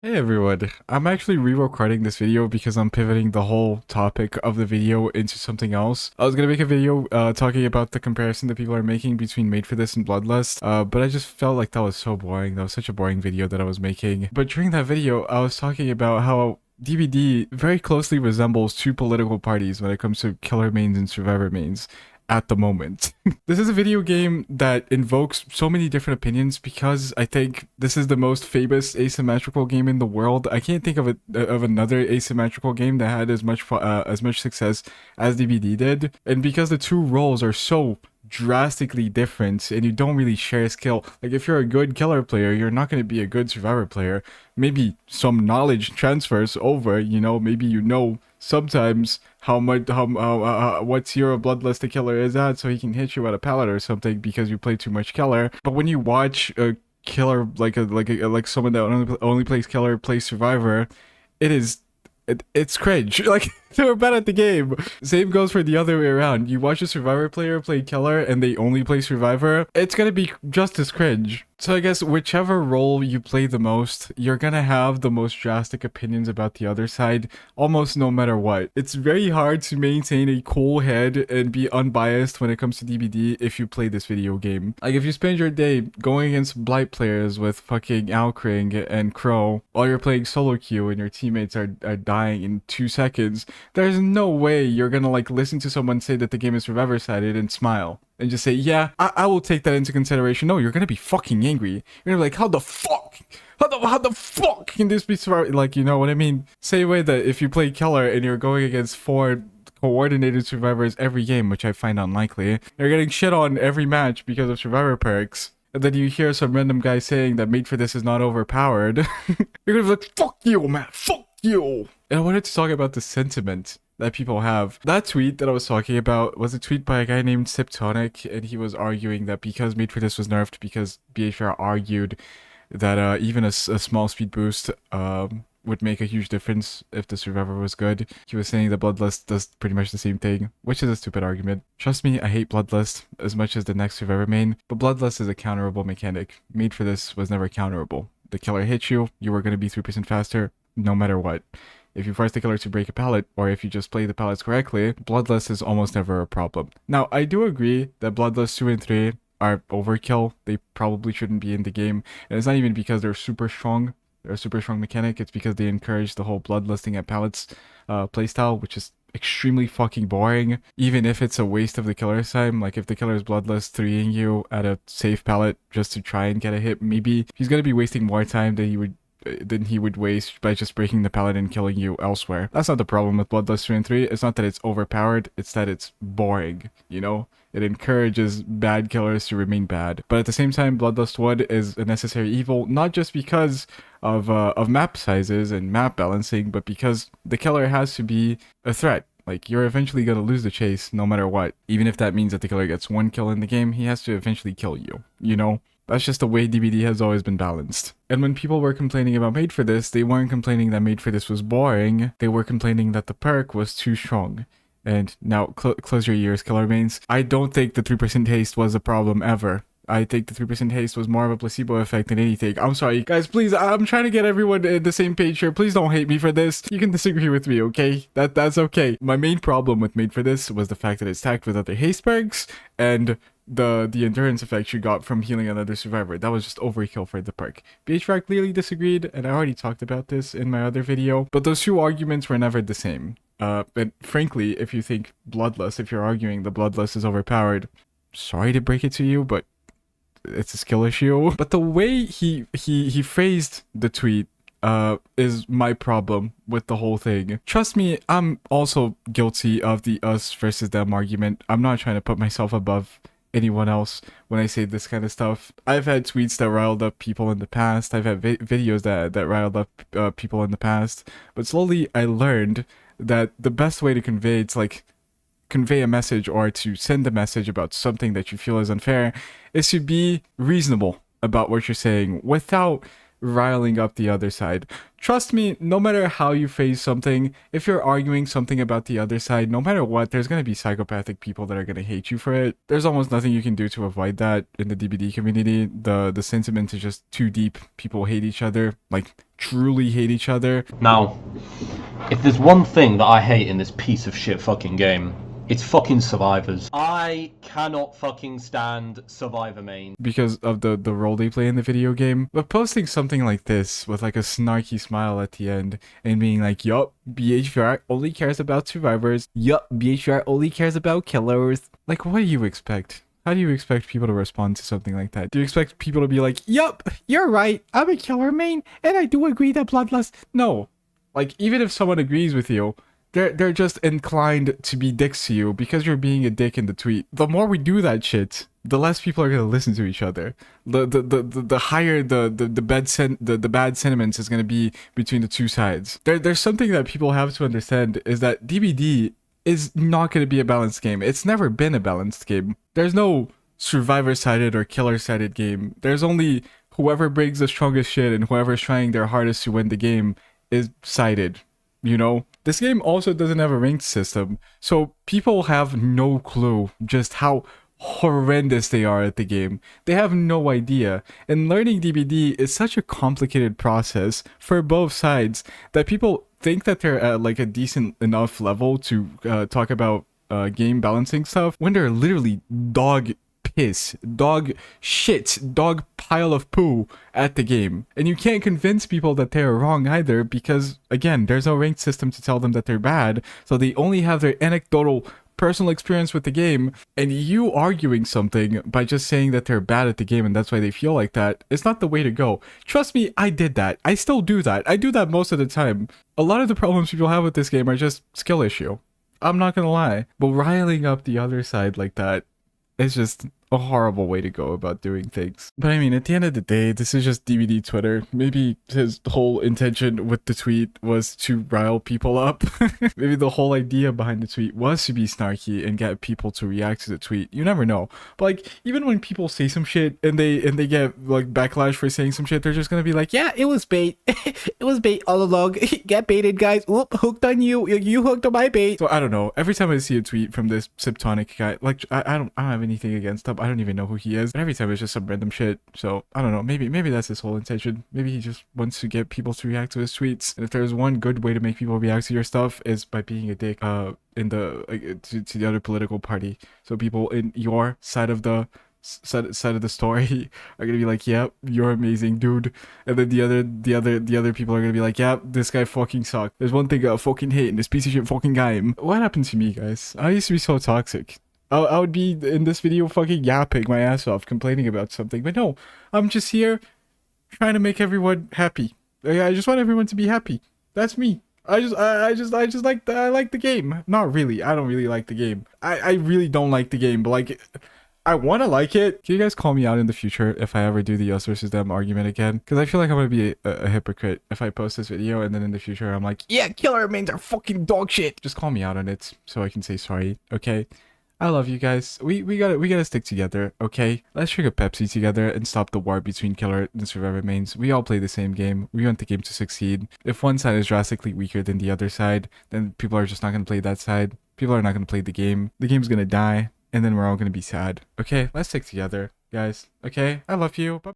Hey everyone, I'm actually re-recording this video because I'm pivoting the whole topic of the video into something else. I was gonna make a video talking about the comparison that people are making between Made for This and Bloodlust, but I just felt like that was so boring. That was such a boring video that I was making. But during that video, I was talking about how DBD very closely resembles two political parties when it comes to killer mains and survivor mains at the moment. This is a video game that invokes so many different opinions because I think this is the most famous asymmetrical game in the world. I can't think of another asymmetrical game that had as much success as DBD did, and because the two roles are so drastically different and you don't really share skill. Like if you're a good killer player, you're not going to be a good survivor player. Maybe some knowledge transfers over, maybe sometimes how much what tier of bloodlust the killer is at, so he can hit you at a pallet or something because you play too much killer. But when you watch a killer like someone that only plays killer play survivor, it's cringe. Like, they're bad at the game. Same goes for the other way around. You watch a survivor player play killer and they only play survivor, it's gonna be just as cringe. So I guess whichever role you play the most, you're gonna have the most drastic opinions about the other side, almost no matter what. It's very hard to maintain a cool head and be unbiased when it comes to DBD if you play this video game. Like, if you spend your day going against blight players with fucking Alkring and Crow while you're playing solo queue and your teammates are dying in 2 seconds, there's no way you're gonna listen to someone say that the game is survivor-sided and smile and just say, yeah, I will take that into consideration. No, you're gonna be fucking angry. You're gonna be like, how the fuck? How the fuck can this be survivor? Like, you know what I mean? Same way that if you play killer and you're going against 4 coordinated survivors every game, which I find unlikely, you're getting shit on every match because of survivor perks. And then you hear some random guy saying that Made for This is not overpowered. You're gonna be like, fuck you, man, fuck you. And I wanted to talk about the sentiment that people have. That tweet that I was talking about was a tweet by a guy named Siptonic, and he was arguing that because Made for This was nerfed, because BHR argued that even a small speed boost would make a huge difference if the survivor was good. He was saying that Bloodlust does pretty much the same thing, which is a stupid argument. Trust me, I hate Bloodlust as much as the next survivor main, but Bloodlust is a counterable mechanic. Made for This was never counterable. The killer hits you, you were going to be 3% faster, no matter what. If you force the killer to break a pallet, or if you just play the pallets correctly, Bloodlust is almost never a problem. Now, I do agree that Bloodlust 2 and 3 are overkill. They probably shouldn't be in the game. And it's not even because they're super strong. They're a super strong mechanic. It's because they encourage the whole bloodlusting at pallets playstyle, which is extremely fucking boring. Even if it's a waste of the killer's time. Like, if the killer is bloodlust 3ing you at a safe pallet just to try and get a hit, maybe he's going to be wasting more time than he would waste by just breaking the pallet and killing you elsewhere. That's not the problem with Bloodlust 2 and 3. It's not that it's overpowered, it's that it's boring, you know? It encourages bad killers to remain bad. But at the same time, Bloodlust 1 is a necessary evil, not just because of map sizes and map balancing, but because the killer has to be a threat. Like, you're eventually gonna lose the chase no matter what. Even if that means that the killer gets 1 kill in the game, he has to eventually kill you, you know? That's just the way DBD has always been balanced. And when people were complaining about Made for This, they weren't complaining that Made for This was boring. They were complaining that the perk was too strong. And now, close your ears, killer mains. I don't think the 3% haste was a problem ever. I think the 3% haste was more of a placebo effect than anything. I'm sorry, guys, please, I'm trying to get everyone in the same page here. Please don't hate me for this. You can disagree with me, okay? That's okay. My main problem with Made for This was the fact that it's stacked with other haste perks, and the endurance effect you got from healing another survivor. That was just overkill for the perk. BHR clearly disagreed, and I already talked about this in my other video, but those two arguments were never the same. And frankly, if you think Bloodlust, if you're arguing the Bloodlust is overpowered, sorry to break it to you, but it's a skill issue. But the way he phrased the tweet is my problem with the whole thing. Trust me, I'm also guilty of the us versus them argument. I'm not trying to put myself above anyone else when I say this kind of stuff. I've had tweets that riled up people in the past. I've had videos that riled up people in the past. But slowly I learned that the best way to convey a message or to send a message about something that you feel is unfair is to be reasonable about what you're saying without riling up the other side. Trust me, no matter how you phrase something, if you're arguing something about the other side, no matter what, there's going to be psychopathic people that are going to hate you for it. There's almost nothing you can do to avoid that in the DBD community. The sentiment is just too deep. People hate each other, like truly hate each other. Now, if there's one thing that I hate in this piece of shit fucking game, it's fucking survivors. I cannot fucking stand survivor main. Because of the role they play in the video game. But posting something like this with like a snarky smile at the end and being like, yup, BHVR only cares about survivors. Yup, BHVR only cares about killers. Like, what do you expect? How do you expect people to respond to something like that? Do you expect people to be like, yup, you're right, I'm a killer main, and I do agree that Bloodlust... No. Like, even if someone agrees with you, they're just inclined to be dicks to you because you're being a dick in the tweet. The more we do that shit, the less people are gonna listen to each other. The higher the bad sentiments is gonna be between the two sides. There's something that people have to understand is that DBD is not gonna be a balanced game. It's never been a balanced game. There's no survivor-sided or killer-sided game. There's only whoever brings the strongest shit and whoever's trying their hardest to win the game is sided. You know, this game also doesn't have a ranked system, so people have no clue just how horrendous they are at the game. They have no idea, and learning DBD is such a complicated process for both sides that people think that they're at like a decent enough level to talk about game balancing stuff when they're literally dog piss, dog shit, dog pile of poo at the game. And you can't convince people that they're wrong either because, again, there's no ranked system to tell them that they're bad, so they only have their anecdotal personal experience with the game, and you arguing something by just saying that they're bad at the game and that's why they feel like that is not the way to go. Trust me, I did that. I still do that. I do that most of the time. A lot of the problems people have with this game are just skill issue. I'm not gonna lie. But riling up the other side like that is just a horrible way to go about doing things. But I mean, at the end of the day, this is just DBD Twitter. Maybe his whole intention with the tweet was to rile people up. Maybe the whole idea behind the tweet was to be snarky and get people to react to the tweet. You never know. But like, even when people say some shit and they get like backlash for saying some shit, they're just gonna be like, yeah, it was bait. It was bait all along. Get baited, guys. Oop, hooked on you. You hooked on my bait. So I don't know. Every time I see a tweet from this Symptonic guy, like I don't have anything against him. I don't even know who he is. But every time it's just some random shit. So I don't know. Maybe that's his whole intention. Maybe he just wants to get people to react to his tweets. And if there's one good way to make people react to your stuff is by being a dick in the to the other political party. So people in your side of the story are gonna be like, yep, you're amazing, dude. And then the other people are gonna be like, yep, this guy fucking sucks. There's one thing I fucking hate in this piece of shit fucking game. What happened to me, guys? I used to be so toxic. I would be in this video fucking yapping my ass off, complaining about something. But no, I'm just here trying to make everyone happy. I just want everyone to be happy. That's me. I like the game. Not really. I don't really like the game. I really don't like the game, but like, I want to like it. Can you guys call me out in the future if I ever do the us versus them argument again? Because I feel like I'm going to be a hypocrite if I post this video and then in the future I'm like, yeah, killer mains are fucking dog shit. Just call me out on it so I can say sorry, okay? I love you guys. We gotta stick together, okay? Let's drink a Pepsi together and stop the war between killer and survivor mains. We all play the same game. We want the game to succeed. If one side is drastically weaker than the other side, then people are just not gonna play that side. People are not gonna play the game. The game's gonna die, and then we're all gonna be sad. Okay, let's stick together, guys. Okay, I love you. Bye.